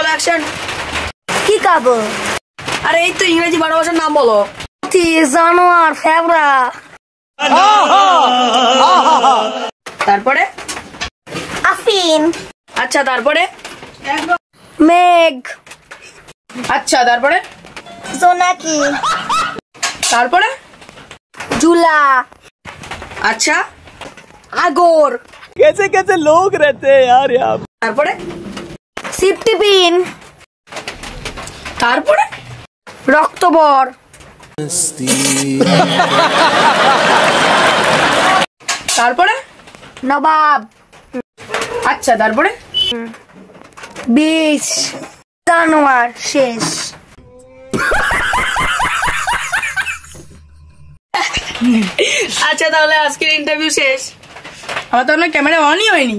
বলো অ্যাকশন। কি খাবো? আরে এই তো ইংরেজি 12 ভাষার নাম বলো। জানোয়ার, ফেবরা। তারপরে আফিন। আচ্ছা তারপরে মেঘ। আচ্ছা তারপরে জোনাকি। তারপরে জুলা। আচ্ছা আগর। कैसे कैसे लोग रहते हैं यार यहाँ। তারপরে সিপটিপিন। তারপরে রক্তবর। তারপরে নবাব। আচ্ছা তারপরে বিষ। জানোয়ার। শেষ। আচ্ছা তাহলে আজকের ইন্টারভিউ শেষ। আমার তো আপনার ক্যামেরা অনই হয়নি।